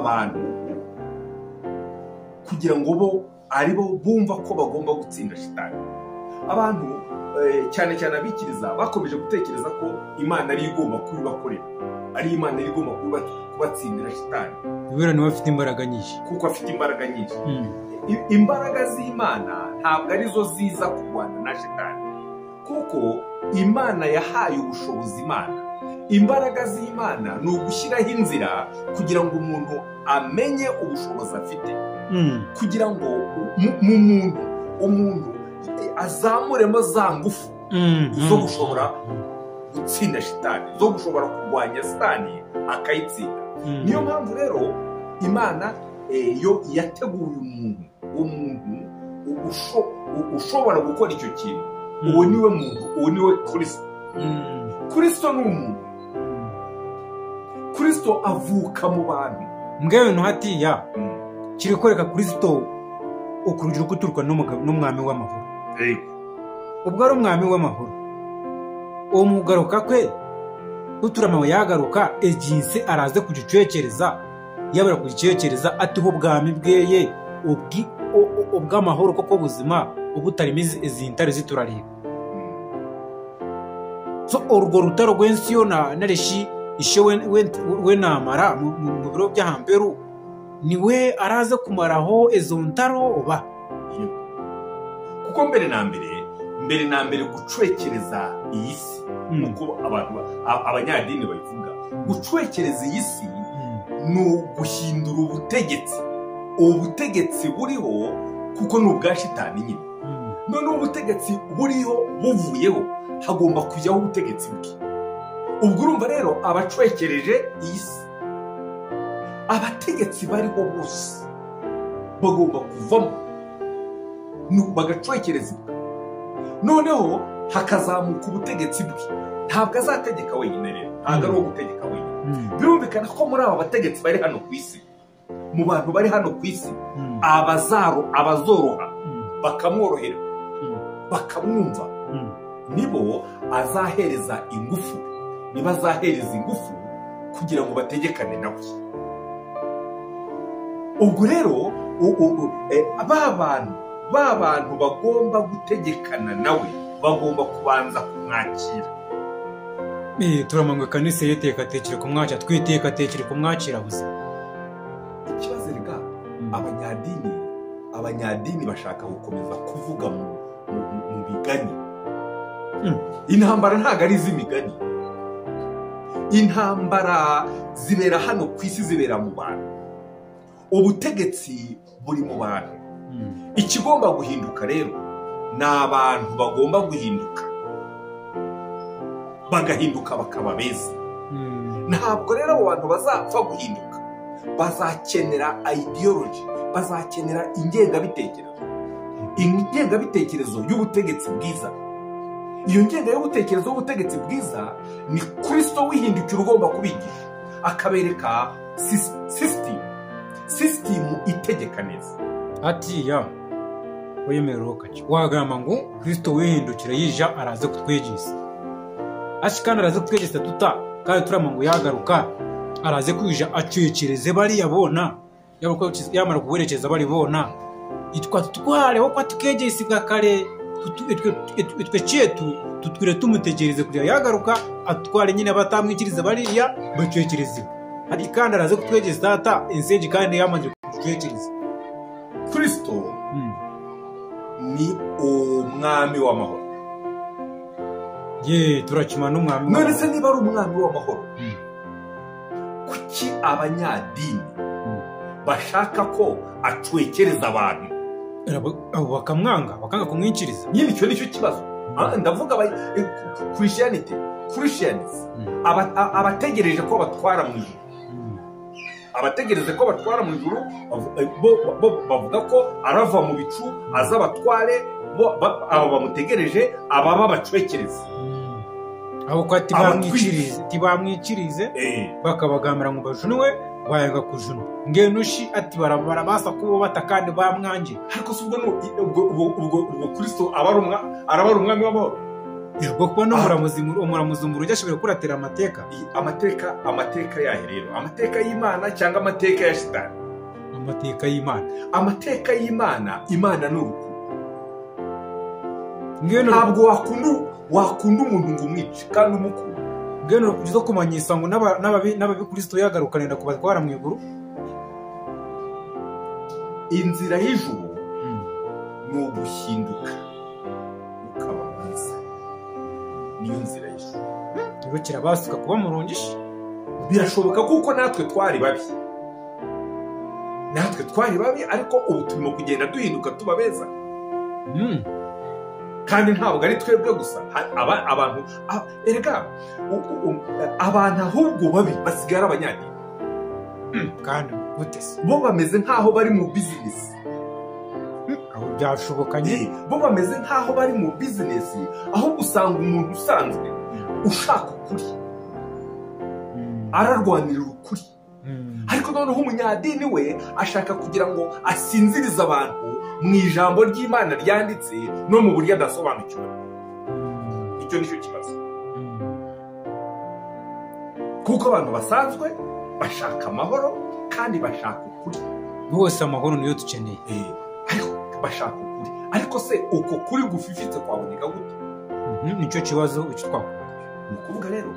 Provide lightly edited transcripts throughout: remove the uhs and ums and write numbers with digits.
abantu kugira ngo bo ari bo bumva ko bagomba gutsinda shitani. Abantu cyane cyane abikiriza bakomeje gutekereza ko Imana ari igomba kubibakorera, ari Imana ari igomba kubatsindira shitani. Kubera niwe afite imbaraga nyinshi, kuko afite imbaraga nyinshi. Imbaraga z'Imana ntabwo arizo ziza kurwana na shitani, kuko Imana yahaye ubushobozi Imana. Imbaraga z'Imana ni ugushyiraho inzira kugira ngo umuntu amenye ubushobozi afite, kugira ngo umuntu azamuremo za ngufu zo gushobora gutsinda shitani, zo gushobora kurwanya shitani akayitsinda. Niyo mpamvu rero Imana yo yateguye umuntu ushobora gukora icyo kintu. Uwo niwe muntu, uwo niwe Kristo. Kristo ni umuntu. Kristo avuka mu bantu. Mbwewe ntuhatiya kiri kwereka Kristo ukurugiro guturwa n'umwami w'amahoro. Ubwo ari umwami w'amahoro, uwo mugaruka kwe uturama yagaruka eginse araze kugicekereza, yabara kugicekereza atiho ubwami bweye ubw'amahoro koko buzima ubutarimizi izintare ziturareba. So urwo rutaro rw'ensiyo nareshi ishe we namara mu biro by'ahamberu niwe araze kumaraho izo ntaroba. Kuko mbere na mbere gucwekereza iyi si, nuko abanyadini babivuga, gucwekereza iyi si ni uguhindura ubutegetsi. Ubutegetsi buriho kuko ni ubwa shitani nyine. None ubutegetsi buriho buvuyeho hagomba kujyaho ubutegetsi bwe. Ubwo urumva rero abacwekereje iyi si, abategetsi bariho bose bagomba kuvamo bagacwekereza ibwe. Noneho hakazamuka ubutegetsi bwe. Ntabwo azategeka wenyine rero, ntabwo ari uwo gutegeka wenyine. Birumvikana ko muri aba bategetsi bari hano ku isi, mu bantu bari hano ku isi, abazoroha bakamworohera bakamwumva, nibo azahereza ingufu, niba azahereza ingufu kugira ngo bategekane nawe. Ubwo rero ba bantu bagomba gutegekana nawe bagomba kubanza kumwakira. Turamangwe kanise yeteka tekere kumwakira, twiteka tekere kumwakira gusa. Ikibazo rega abanyadini bashaka gukomeza kuvuga mu bigani. Intambara ntabwo ari iz'imigani. Intambara zibera hano ku isi, zibera mu bantu. Ubutegetsi buri mu bantu. Ikigomba guhinduka rero ni abantu bagomba guhinduka, bagahinduka bakaba beza. Ntabwo rero abo bantu bazapfa guhinduka, bazakenera ideology, bazakenera ingengabitekerezo y'ubutegetsi bwiza. Iyo ngengabitekerezo y'ubutegetsi bwiza ni Kristo wihindukira ugomba kubigisha, akabereka system itegeka neza. Atiya wemerero kaci wagamba ngo Kristo wihindukira yija araze kutwegisa, ashikana araze kutwegisa tuta kandi turamango yagaruka araze kwija acyekereze bari yabona yamara kuwerekeza bari bona itwa tutware ho kwatukegese bwakare itwe cyetu tutwire tumutegereze kugira yagaruka atware nyine batamwikiriza bariya bacyekereze hadi kandi araze kutwegeza data inseji kandi yamaze kutwekiriza. Kristo ni umwami w'amahoro. Turakima n'umwami. None se niba ari umwami w'amahoro, kuki abanyadini bashaka ko acwekereza abantu? Bakamwanga, bakanga kumwinjiriza. Nyine icyo nicyo kibazo. Ndavuga Christianity, abategereje ko batwara mu ijuru. Abategereze ko batwara mu ijuru bavuga ko arava mu bicu azabatware, abo bamutegereje ababa bacwekereza. Abo kwati bamwicirize bakabagambira ngo bajunwe bayanga kujuna ngenushi ati barabara basa kubo batakandi bamwange. Ariko subwo Kristo araba umwami w'amahoro. bwo kubona umuramuzi mu rujya ashobora kuratera amateka. Amateka yahe rero? Amateka y'Imana cyangwa amateka ya Shitani? Amateka y'Imana. Amateka y'Imana, Imana ni urukundo. Ntabwo wakunda umuntu ngo umwice kandi umukunda. Ngeno kugizo kumanyisa ngo n'ababi Kristo yagarukanira kubatwara mu iguru. Inzira y'ijuru ni uguhinduka ukaba mwiza. Niyo nzira y'ijuru. Rero kirabasuka kuba murungisha. Birashoboka kuko natwe twari babi. Ariko ubu turimo kugenda duhinduka tuba beza. Kandi ntabwo ari twebwe gusa. Abantu erega abantu ahubwo babi basigara abanyadini. Kandi gutese bo bameze nkaho bari mu business. Aho byashobokanye bo bameze nkaho bari mu business, aho gusanga umuntu usanzwe ushaka ukuri ararwanira ukuri. Ariko noneho umunyadini we ashaka kugira ngo asinzirize abantu mu ijambo ry'Imana ryanditse no mu buryo adasobanukiwe. Icyo nicyo kibazo. Kuko abantu basanzwe bashaka amahoro kandi bashaka ukuri. Bose amahoro niyo dukeneye. Ariko bashaka ukuri. Ariko se uko kuri gufifitse kwaboneka gute? Nicyo kibazo icyo twakora. Ni ukuvuga rero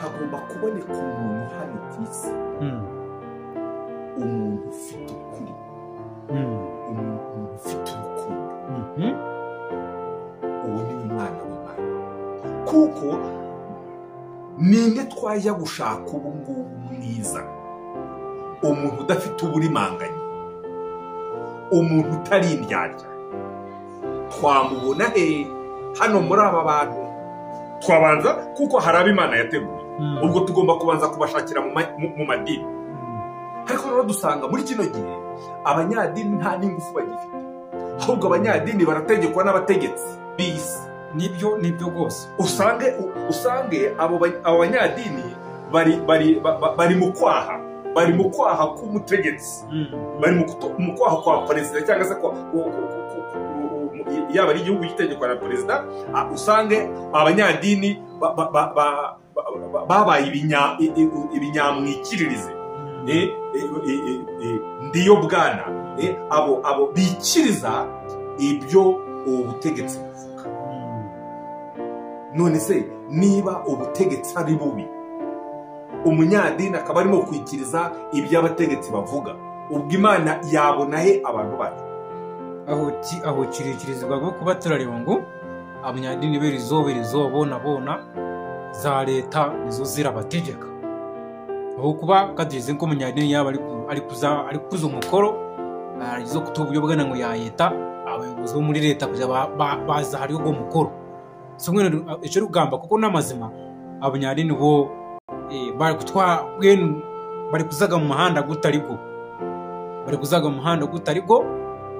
hagomba kuboneka umuntu hano ku isi, umuntu ufite ukuri, umuntu ufite urukundo. Uwo ni umwana w'Imana. Kuko ninde twajya gushaka ubu ngubu mwiza? Umuntu udafite uburimanganye, umuntu utari indyarya. Twamubona hano muri aba bantu? Twabanza kuko hari abo Imana yateguye. Ubwo tugomba kubanza kubashakira mu madini. Ariko rero dusanga muri kino gihe abanyadini nta n'ingufu bagifite. Ahubwo abanyadini barategekwa n'abategetsi b'isi. Nibyo rwose. Usange abo banyadini bari mu kwaha. Bari mu kwaha k'umutegetsi. Bari mu kwaha kwa perezida cyangwa se yaba ari igihugu gitegekwa na perezida. Usange abanyadini babaye ibinyamwikiririze. Ndiyo bwana. Abo bikiriza ibyo ubutegetsi buvuga. None se niba ubutegetsi ari bubi, umunyadini akaba arimo kwikiriza ibyo abategetsi bavuga, ubwo Imana yabona he abantu bayo? Aho kirekirizwa bwo kuba turareba ngo abanyadini bona za leta nizo zirabategeka. Aho kuba kadirize ko umunyadini yaba ari kuza umukoro arizo kutuburyo bwana ngo ya leta, abayobozi bo muri leta kuja baza hari ugo mukoro. So mwene icyo rugamba kuko namazima abanyadini bo bari kuzaga mu mahanda gutarigo.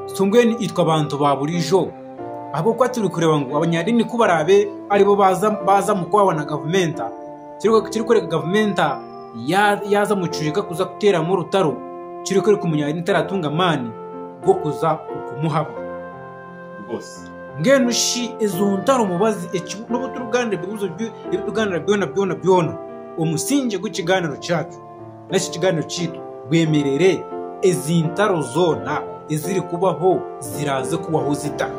Sungweni itwa abantu baburijo. Abo kwa turi kureba ngo abanyadini kubarabe aribo baza mu kwabona gavumenta. Kiri kureka gavumenta yaza mucurika kuza kutera mu rutaro. Kiri kureka umunyadini taratunga mani go kuza kumuhaba. Rwose. Ngeno shi ezontaro mubazi no buturugande bibuzo by'ibituganira byona. Umusinge gukiganiro cyacu. Nashi kiganiro cyitu gwemerere ezintaro zona iziri kubaho ziraze kubaho zita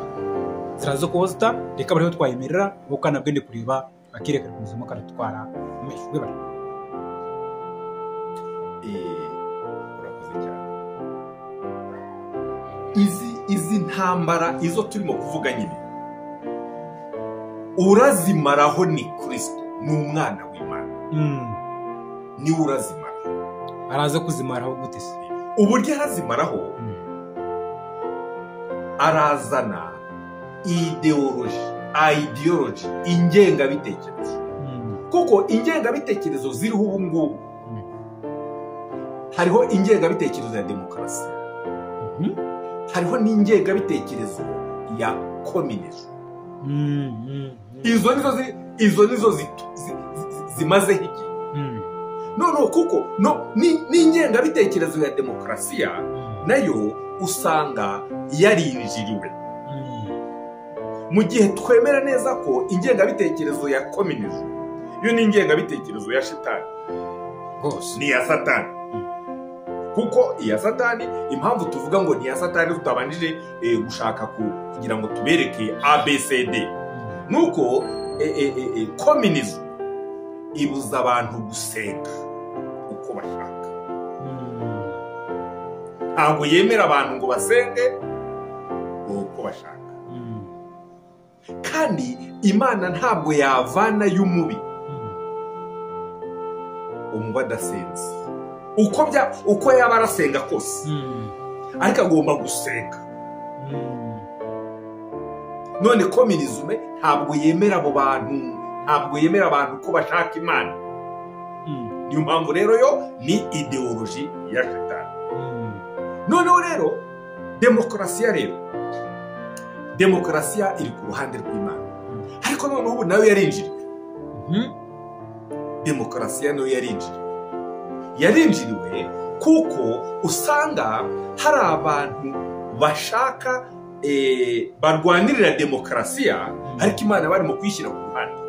reka bariho twayemerera bukana bwende kureba bakirekera kumuzima karatwara umeshwe bari urakoze cyane. Izi ntambara izo turimo kuvuga nyine urazimaraho ni Kristo, ni umwana w'Imana. Ni urazimara. Araza kuzimaraho gute se? Uburyo arazimaraho arazana ideology, ingengabitekerezo. Kuko ingengabitekerezo ziriho ubu ngubu. Hariho ingengabitekerezo ya demokarasi. Hariho n'ingengabitekerezo ya communism. Izo nizo zimaze iki. No kuko n'ingengabitekerezo ya demokarasiya nayo usanga yarinjiriwe. mu gihe twemera neza ko ingengabitekerezo ya communism yo ni ingengabitekerezo ya shitani rwose ni ya satani, kuko iya satani, impamvu tuvuga ngo ni iya satani tutabanjije gushaka kugira ngo tubereke ABCD, nuko communism ibuza abantu gusenga uko bashaka. Ntabwo yemera abantu ngo basenge uko bashaka. Kandi Imana ntabwo yavana y'umubi umva adasenze uko yaba arasenga kose, ariko agomba gusenga. None communism ntabwo yemera abo bantu, ntabwo yemera abantu ko bashaka Imana. Niyo mpamvu rero yo ni ideology ya Satani. Noneho rero demokarasiya iri ku ruhande rw'Imana, ariko noneho ubu nawe yarinjiriwe. Demokarasiya nayo yarinjiriwe kuko usanga hari abantu bashaka barwanirira demokarasiya, ariko Imana barimo kwishyira ku ruhande.